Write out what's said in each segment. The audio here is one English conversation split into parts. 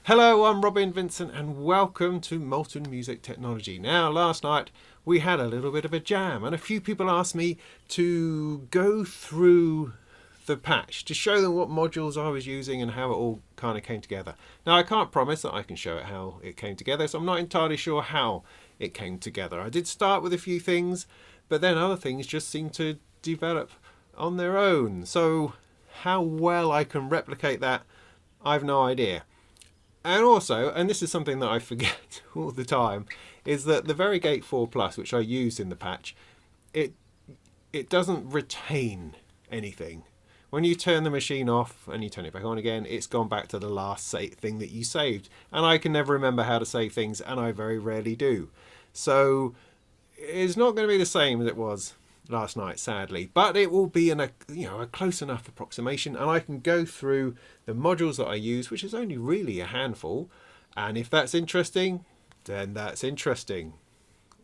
Hello, I'm Robin Vincent and welcome to Molten Music Technology. Now, last night we had a little bit of a jam and a few people asked me to go through the patch to show them what modules I was using and how it all kind of came together. Now, I can't promise that I can show it how it came together, so I'm not entirely sure how it came together. I did start with a few things, but then other things just seemed to develop on their own. So how well I can replicate that, I've no idea. And also, and this is something that I forget all the time, is that the Varigate 4 Plus, which I used in the patch, it doesn't retain anything. When you turn the machine off and you turn it back on again, it's gone back to the last thing that you saved. And I can never remember how to save things, and I very rarely do. So it's not going to be the same as it was last night, sadly, but it will be a close enough approximation, and I can go through the modules that I use, which is only really a handful, and if that's interesting, then that's interesting,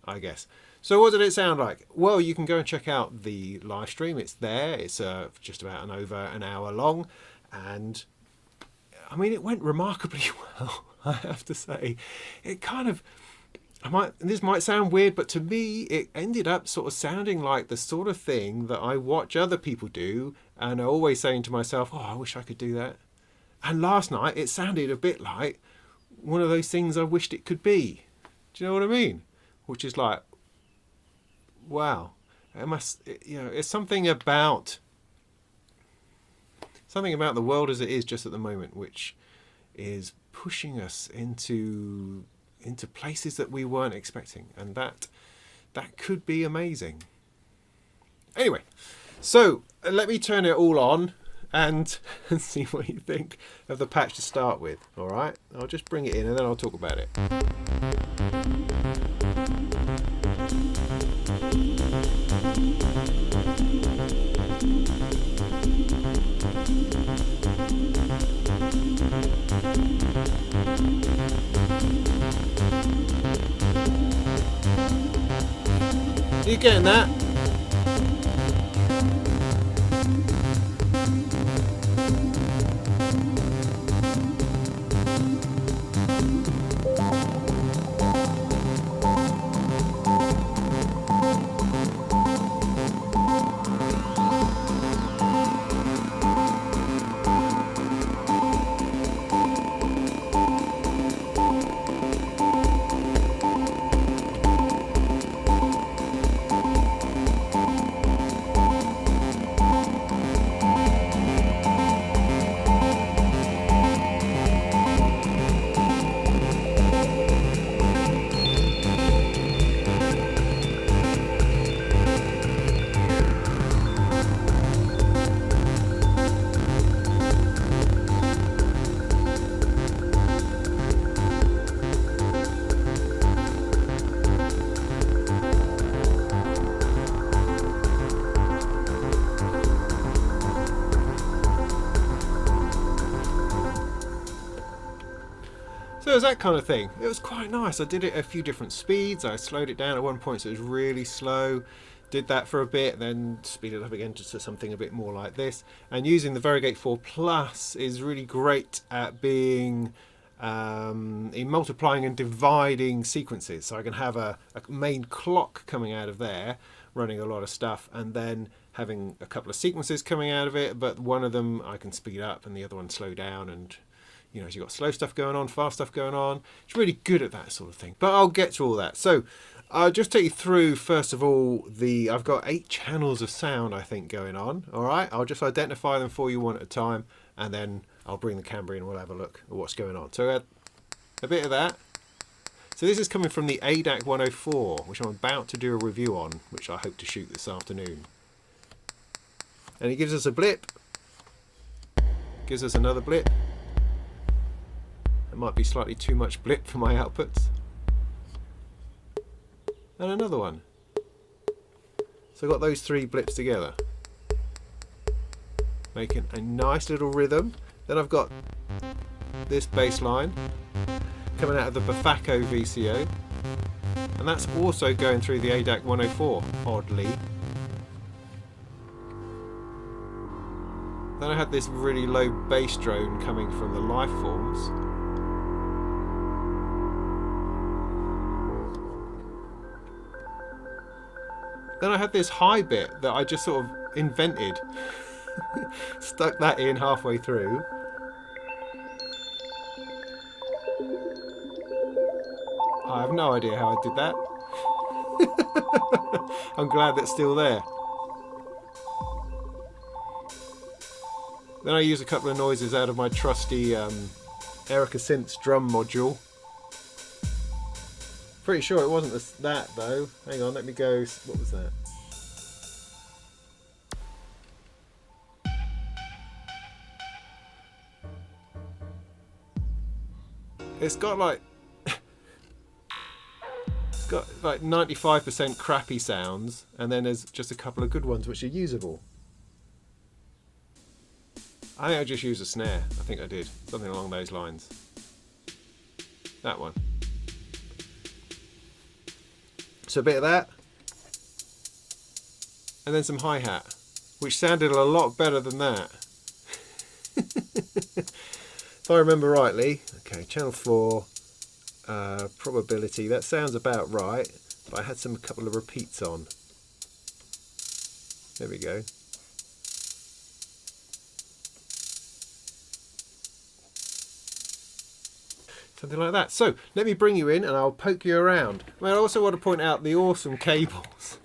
I guess. So what did it sound like? Well, you can go and check out the live stream. It's there. It's just about over an hour long, and I mean, it went remarkably well, I have to say. It kind of, this might sound weird, but to me it ended up sort of sounding like the sort of thing that I watch other people do and are always saying to myself, oh, I wish I could do that. And last night it sounded a bit like one of those things I wished it could be. Do you know what I mean? Which is like, wow, it's something about the world as it is just at the moment, which is pushing us into places that we weren't expecting, and that could be amazing. Anyway, so let me turn it all on and see what you think of the patch to start with. All right, I'll just bring it in and then I'll talk about it. You getting that? So it was that kind of thing. It was quite nice. I did it at a few different speeds. I slowed it down at one point so it was really slow. Did that for a bit, then speed it up again just to something a bit more like this. And using the Varigate 4 Plus is really great at being in multiplying and dividing sequences. So I can have a main clock coming out of there running a lot of stuff, and then having a couple of sequences coming out of it, but one of them I can speed up and the other one slow down, and so you've got slow stuff going on, fast stuff going on. It's really good at that sort of thing. But I'll get to all that. So I'll just take you through, first of all, I've got 8 channels of sound, I think, going on. All right, I'll just identify them for you one at a time, and then I'll bring the camera in and we'll have a look at what's going on. So a bit of that. So this is coming from the ADAC 104, which I'm about to do a review on, which I hope to shoot this afternoon. And it gives us a blip. Gives us another blip. It might be slightly too much blip for my outputs. And another one. So I've got those 3 blips together, making a nice little rhythm. Then I've got this bass line coming out of the Bafako VCO, and that's also going through the ADAC 104, oddly. Then I had this really low bass drone coming from the Lifeforms, Then I had this high bit that I just sort of invented. Stuck that in halfway through. I have no idea how I did that. I'm glad that's still there. Then I use a couple of noises out of my trusty Erica Synths drum module. Pretty sure it wasn't that though. Hang on, let me go. What was that? It's got like 95% crappy sounds, and then there's just a couple of good ones which are usable. I think I just used a snare. I think I did something along those lines. That one. So a bit of that, and then some hi-hat, which sounded a lot better than that. If I remember rightly. Okay, channel 4, probability, that sounds about right, but I had a couple of repeats on. There we go. Something like that. So let me bring you in and I'll poke you around. I also want to point out the awesome cables,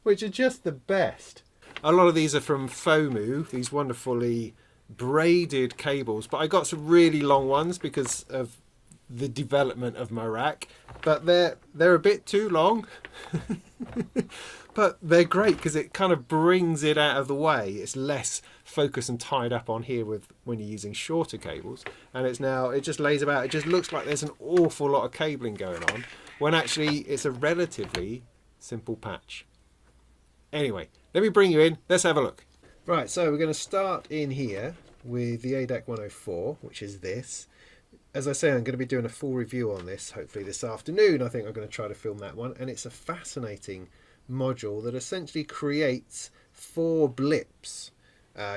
which are just the best. A lot of these are from FOMU, these wonderfully braided cables, but I got some really long ones because of the development of my rack, but they're a bit too long. But they're great because it kind of brings it out of the way. It's less focused and tied up on here with when you're using shorter cables, and it just lays about. It just looks like there's an awful lot of cabling going on when actually it's a relatively simple patch. Anyway, let me bring you in. Let's have a look. Right, so we're going to start in here with the ADAC 104, which is this. As I say, I'm going to be doing a full review on this hopefully this afternoon. I think I'm going to try to film that one, and it's a fascinating module that essentially creates 4 blips.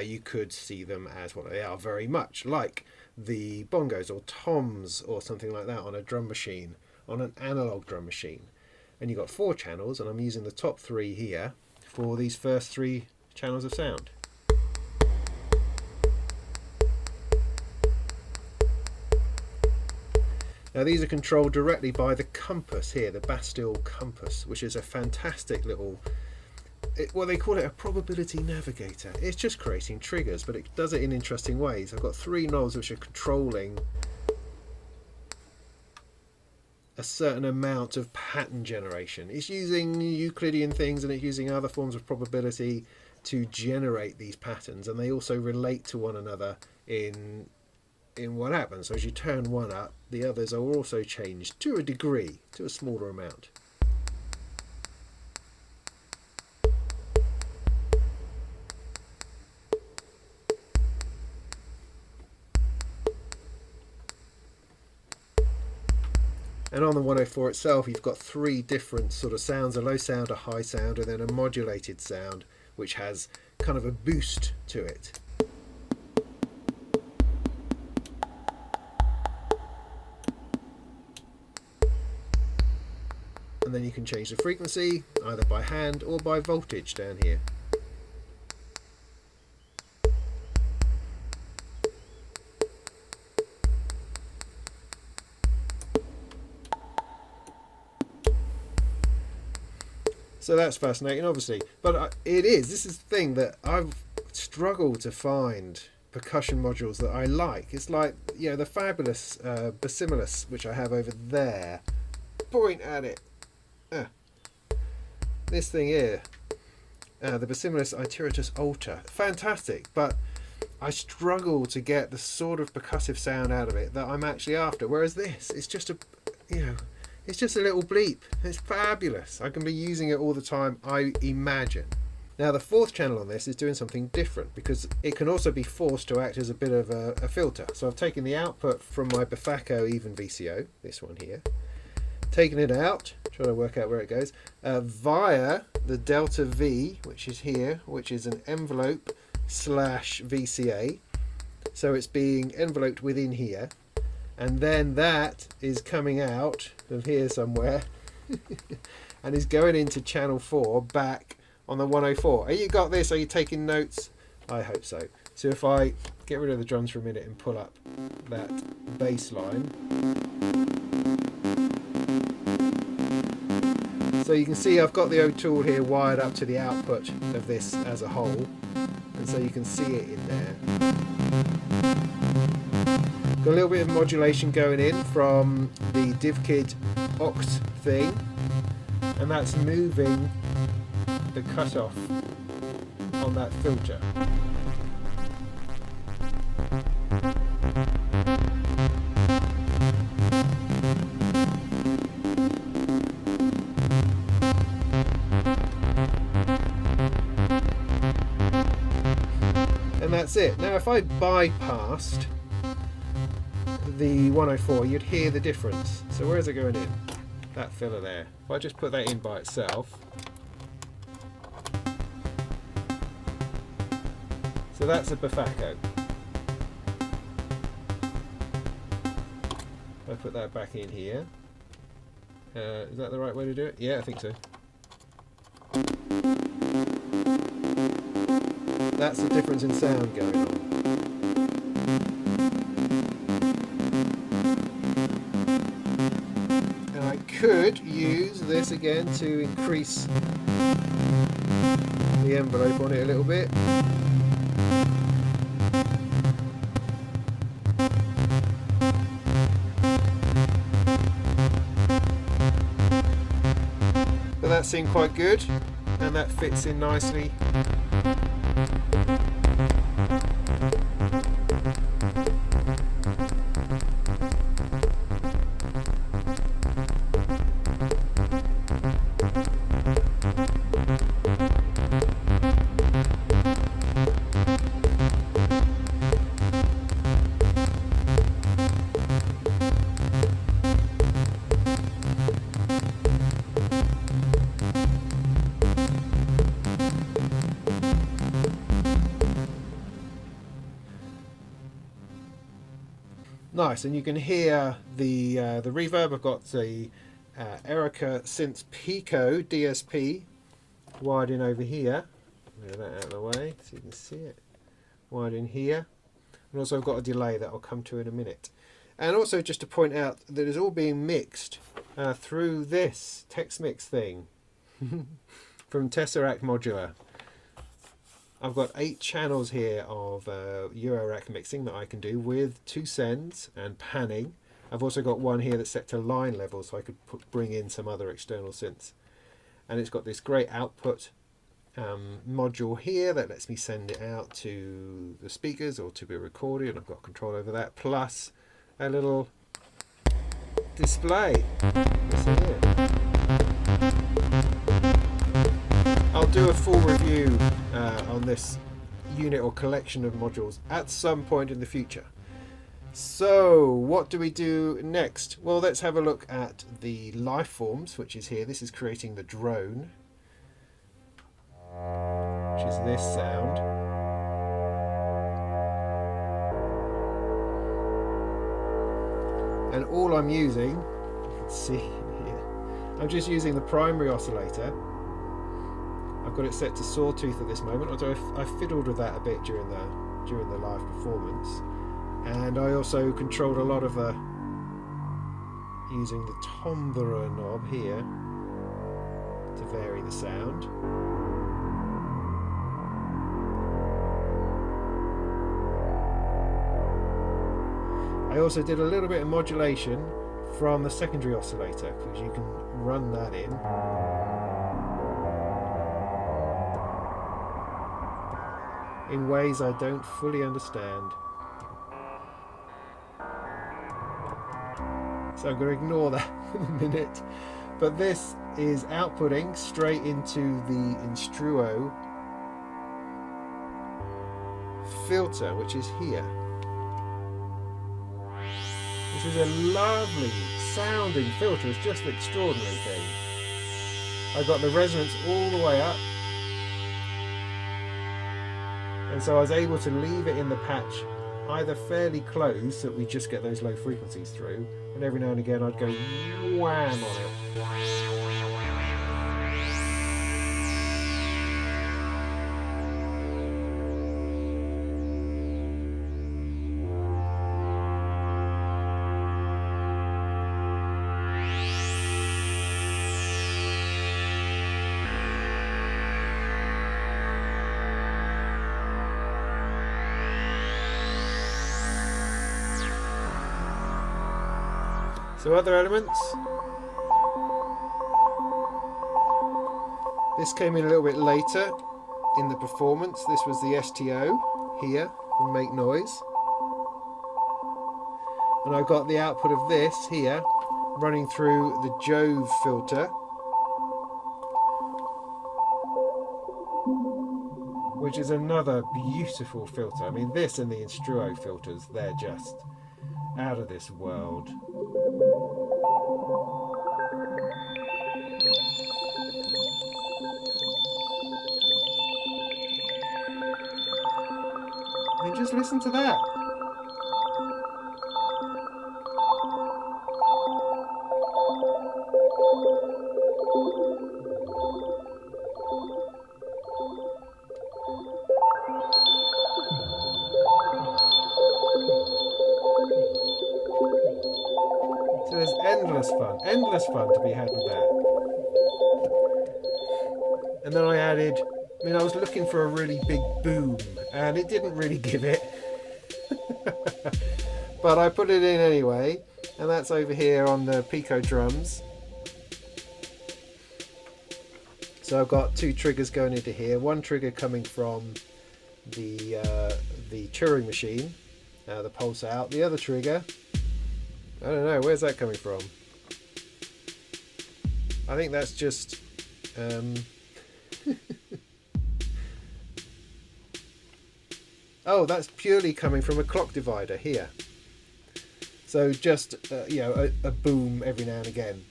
You could see them as what they are, very much like the bongos or toms or something like that on a drum machine, on an analog drum machine. And you've got 4 channels, and I'm using the top 3 here for these first 3 channels of sound. Now these are controlled directly by the compass here, the Bastille compass, which is a fantastic little, well, they call it a probability navigator. It's just creating triggers, but it does it in interesting ways. I've got 3 knobs which are controlling a certain amount of pattern generation. It's using Euclidean things and it's using other forms of probability to generate these patterns, and they also relate to one another in what happens. So as you turn one up, the others are also changed to a degree, to a smaller amount. And on the 104 itself, you've got 3 different sort of sounds, a low sound, a high sound, and then a modulated sound, which has kind of a boost to it. And then you can change the frequency either by hand or by voltage down here. So that's fascinating, obviously. But this is the thing that I've struggled to find percussion modules that I like. It's like, you know, the fabulous Bassimilus, which I have over there. Point at it. This thing here, the Bassimilus Iteratus Alta, fantastic, but I struggle to get the sort of percussive sound out of it that I'm actually after. Whereas this, it's just it's just a little bleep. It's fabulous. I can be using it all the time, I imagine. Now the 4th channel on this is doing something different because it can also be forced to act as a bit of a filter. So I've taken the output from my Bafacco even VCO, this one here, taken it out, trying to work out where it goes, via the Delta V, which is here, which is an envelope / VCA. So it's being enveloped within here, and then that is coming out of here somewhere and is going into channel 4 back on the 104. Are you got this? Are you taking notes? I hope so. So if I get rid of the drums for a minute and pull up that bass line, so you can see I've got the O tool here wired up to the output of this as a whole, and so you can see it in there. Got a little bit of modulation going in from the DivKid Oct thing, and that's moving the cutoff on that filter. And that's it. Now if I bypassed the 104, you'd hear the difference. So where's it going in? That filler there. If I just put that in by itself, so that's a Bafako. I put that back in here. Is that the right way to do it? Yeah, I think so. That's the difference in sound going on. And I could use this again to increase the envelope on it a little bit. But that seemed quite good, and that fits in nicely. Nice, and you can hear the reverb. I've got the Erica Synth Pico DSP wired in over here. Move that out of the way so you can see it. Wired in here. And also I've got a delay that I'll come to in a minute. And also just to point out that it's all being mixed through this text mix thing from Tesseract Modular. I've got 8 channels here of Eurorack mixing that I can do with 2 sends and panning. I've also got one here that's set to line level, so I could bring in some other external synths. And it's got this great output module here that lets me send it out to the speakers or to be recorded, and I've got control over that, plus a little display. I'll do a full review on this unit or collection of modules at some point in the future. So what do we do next? Well, let's have a look at the Lifeforms, which is here. This is creating the drone, which is this sound. And all I'm using, you can see here, I'm just using the primary oscillator. I've got it set to sawtooth at this moment, although I fiddled with that a bit during the live performance. And I also controlled a lot of using the timbre knob here to vary the sound. I also did a little bit of modulation from the secondary oscillator, because you can run that in ways I don't fully understand. So I'm going to ignore that for a minute. But this is outputting straight into the Instru Oh filter, which is here. This is a lovely sounding filter. It's just an extraordinary thing. I've got the resonance all the way up. And so I was able to leave it in the patch either fairly close so that we just get those low frequencies through, and every now and again I'd go wham on it. So other elements. This came in a little bit later in the performance. This was the STO here from Make Noise. And I've got the output of this here running through the Jove Filter, which is another beautiful filter. I mean, this and the Instru Oh filters, they're just out of this world. I mean, just listen to that. So there's endless fun to be had with that. And then I added, I was looking for a really big boom, and it didn't really give it. But I put it in anyway, and that's over here on the Pico drums. So I've got two triggers going into here. One trigger coming from the Turing machine, the pulse out. The other trigger, I don't know, where's that coming from? I think that's just oh, that's purely coming from a clock divider here. So just a boom every now and again.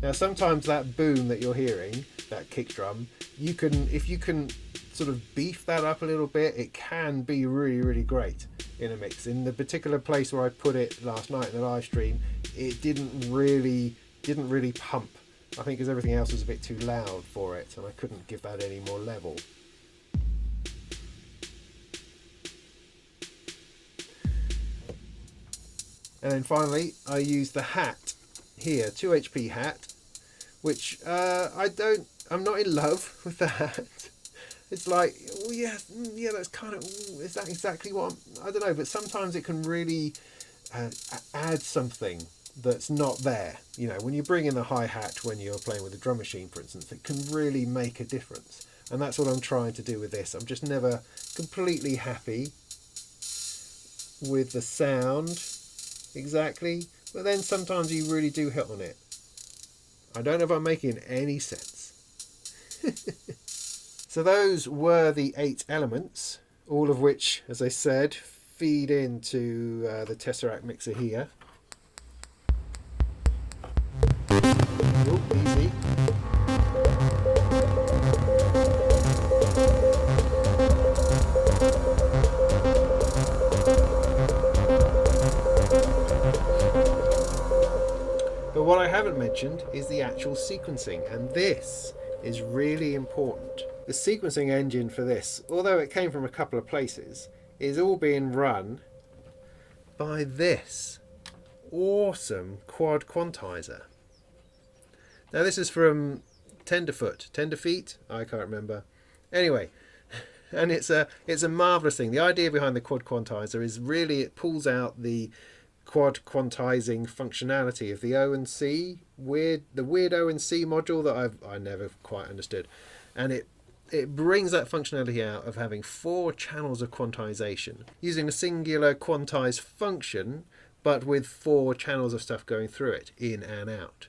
Now sometimes that boom that you're hearing, that kick drum, if you can sort of beef that up a little bit, it can be really, really great in a mix. In the particular place where I put it last night in the live stream, it didn't really pump. I think because everything else was a bit too loud for it, and I couldn't give that any more level. And then finally, I used the hat here, 2 HP hat, which I'm not in love with the hat. It's like, oh yeah, that's kind of, is that exactly what I don't know, but sometimes it can really add something that's not there. You know, when you bring in the hi-hat when you're playing with a drum machine, for instance, it can really make a difference. And that's what I'm trying to do with this. I'm just never completely happy with the sound exactly, but then sometimes you really do hit on it. I don't know if I'm making any sense. So those were the 8 elements, all of which, as I said, feed into the Tesseract mixer here. Oh, easy. But what I haven't mentioned is the actual sequencing, and this is really important. The sequencing engine for this, although it came from a couple of places, is all being run by this awesome quad quantizer. Now this is from Tenderfoot, I can't remember. Anyway, and it's a marvellous thing. The idea behind the quad quantizer is really it pulls out the quad quantizing functionality of the O and C, the weird O and C module that I never quite understood, and it brings that functionality out of having 4 channels of quantization using a singular quantized function, but with 4 channels of stuff going through it, in and out.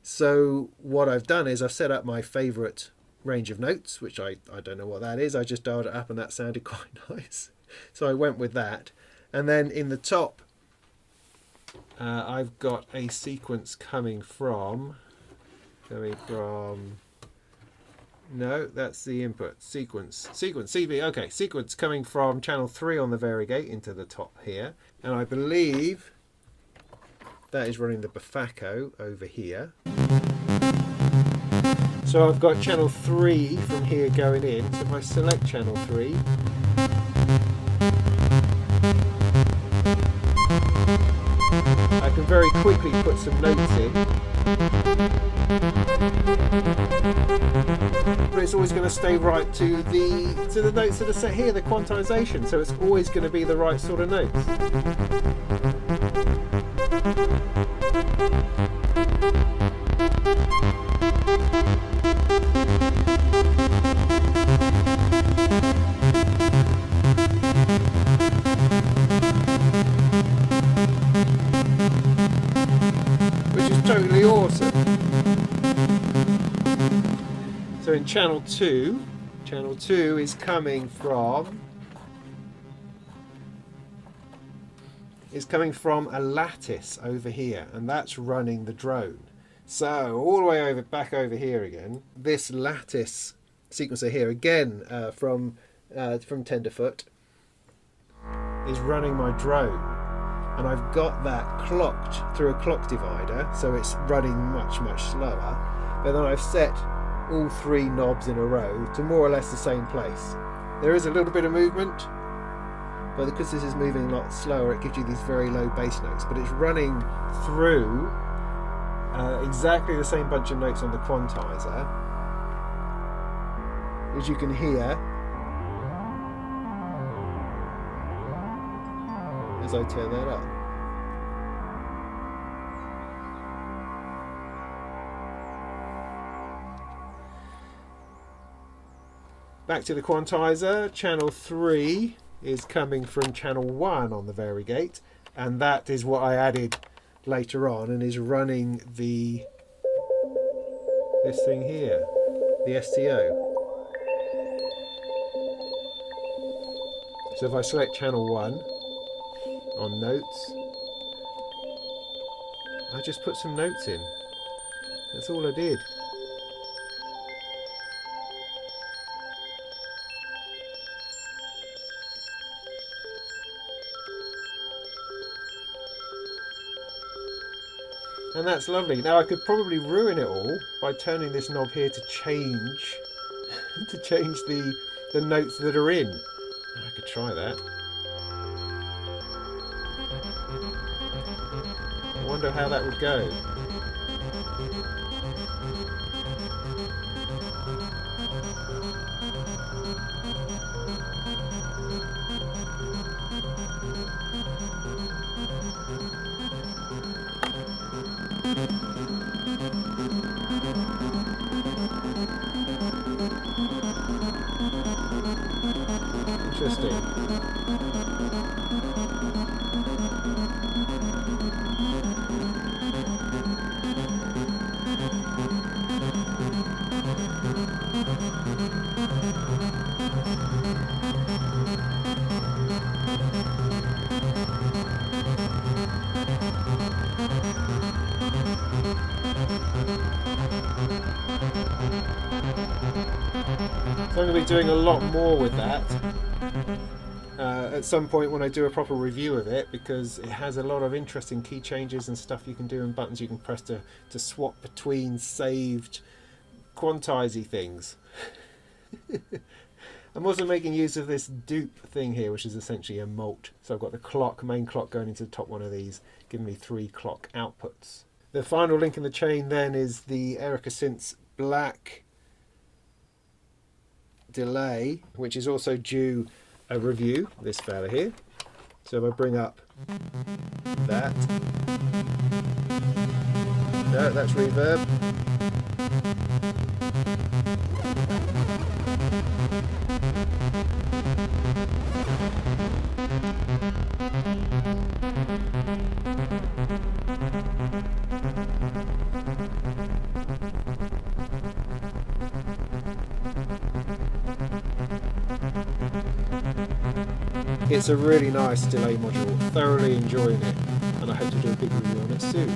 So what I've done is I've set up my favourite range of notes, which I don't know what that is. I just dialed it up and that sounded quite nice. So I went with that. And then in the top, I've got a sequence coming from, no, that's the input, sequence, CV, okay, sequence coming from channel 3 on the variegate into the top here. And I believe that is running the Bafako over here. So I've got channel 3 from here going in. So if I select channel 3, I can very quickly put some notes in. But it's always going to stay right to the notes that are set here, the quantization. So it's always going to be the right sort of notes. Which is totally awesome. So in channel 2 is coming from a lattice over here, and that's running the drone. So all the way back over here again, this lattice sequencer here again from Tenderfoot is running my drone, and I've got that clocked through a clock divider, so it's running much slower. But then I've set all 3 knobs in a row to more or less the same place. There is a little bit of movement, but because this is moving a lot slower, it gives you these very low bass notes, but it's running through exactly the same bunch of notes on the Quantizer, as you can hear as I turn that up. Back to the Quantizer, channel 3 is coming from channel 1 on the variegate, and that is what I added later on and is running this thing here, the STO. So if I select channel 1 on notes, I just put some notes in. That's all I did. And that's lovely. Now I could probably ruin it all by turning this knob here to change the notes that are in. I could try that. I wonder how that would go. Interesting. So I'm going to be doing a lot more with that at some point when I do a proper review of it, because it has a lot of interesting key changes and stuff you can do and buttons you can press to swap between saved quantizy things. I'm also making use of this dupe thing here, which is essentially a mult. So I've got the main clock going into the top one of these, giving me 3 clock outputs. The final link in the chain then is the Erica Synths Black delay, which is also due a review, this fella here. So if I bring up that, no, that's reverb. It's a really nice delay module, thoroughly enjoying it, and I hope to do a big review on it soon.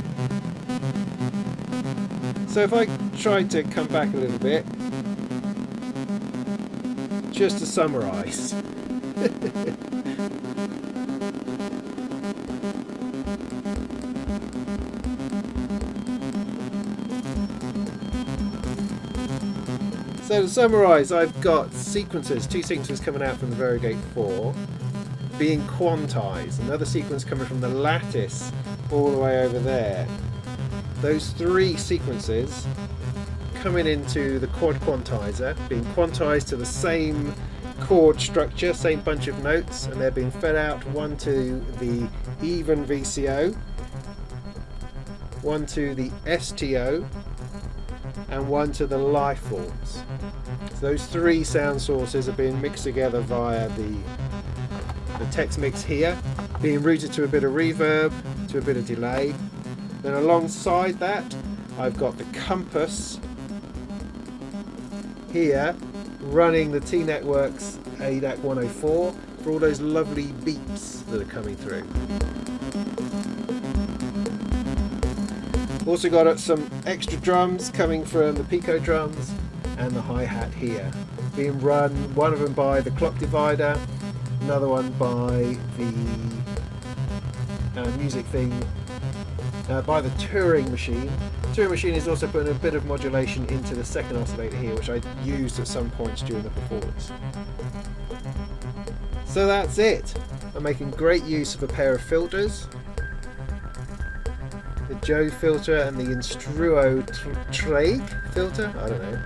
So if I try to come back a little bit, just to summarise. So to summarise, I've got sequences, 2 sequences coming out from the Variegate 4, being quantized, another sequence coming from the lattice all the way over there. Those 3 sequences coming into the quad quantizer, being quantized to the same chord structure, same bunch of notes, and they're being fed out, one to the even VCO, one to the STO, and one to the Lifeforms. So those three sound sources are being mixed together via the text mix here, being routed to a bit of reverb, to a bit of delay. Then alongside that, I've got the compass here running the T-Network's ADAC 104 for all those lovely beeps that are coming through. Also got some extra drums coming from the Pico drums and the hi-hat here, being run, one of them by the clock divider, another one by the music thing, by the Turing machine. The Turing machine is also putting a bit of modulation into the second oscillator here, which I used at some points during the performance. So that's it. I'm making great use of a pair of filters, the Jove Filter and the Instru Oh filter, I don't know.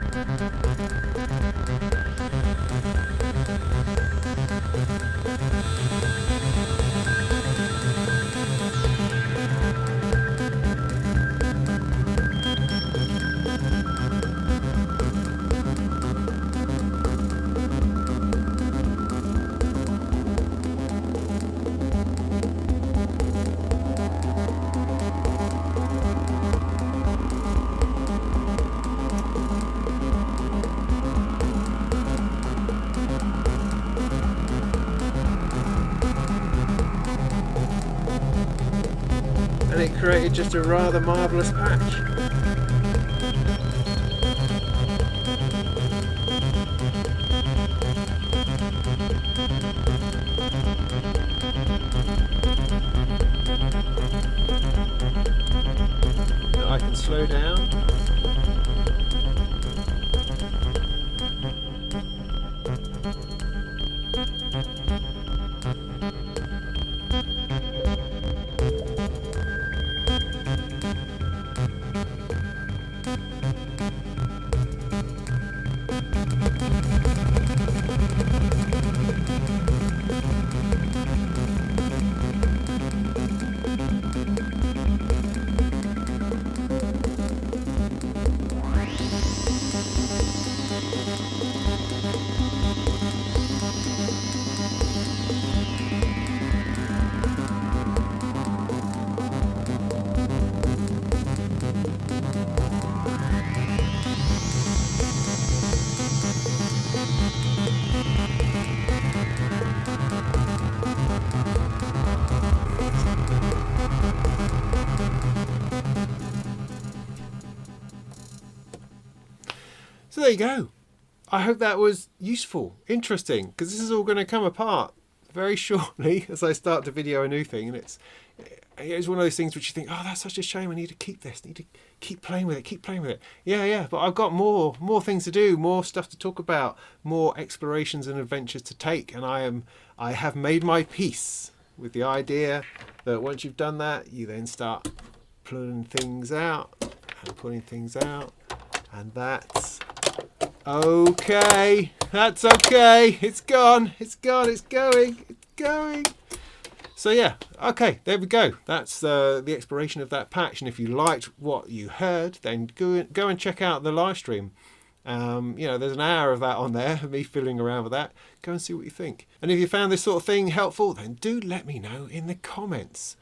And it created just a rather marvellous patch. I can slow down. So there you go. I hope that was useful, interesting, because this is all going to come apart very shortly as I start to video a new thing, and it's one of those things which you think, oh, that's such a shame, I need to keep this, need to keep playing with it. Yeah, but I've got more things to do, more stuff to talk about, more explorations and adventures to take, and I have made my peace with the idea that once you've done that, you then start pulling things out and pulling things out, and that's okay. That's okay. It's gone. It's going. So yeah, okay, there we go. That's the exploration of that patch. And if you liked what you heard, then go and check out the live stream. There's an hour of that on there, me fiddling around with that. Go and see what you think. And if you found this sort of thing helpful, then do let me know in the comments.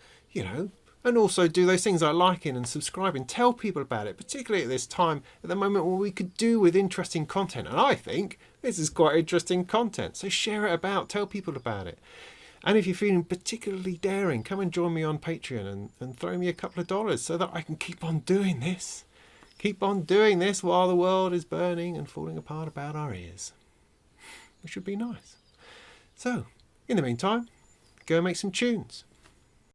And also do those things like liking and subscribing. Tell people about it, particularly at this time, at the moment when we could do with interesting content. And I think this is quite interesting content. So share it about, tell people about it. And if you're feeling particularly daring, come and join me on Patreon and throw me a couple of dollars so that I can keep on doing this. Keep on doing this while the world is burning and falling apart about our ears. Which would be nice. So, in the meantime, go and make some tunes.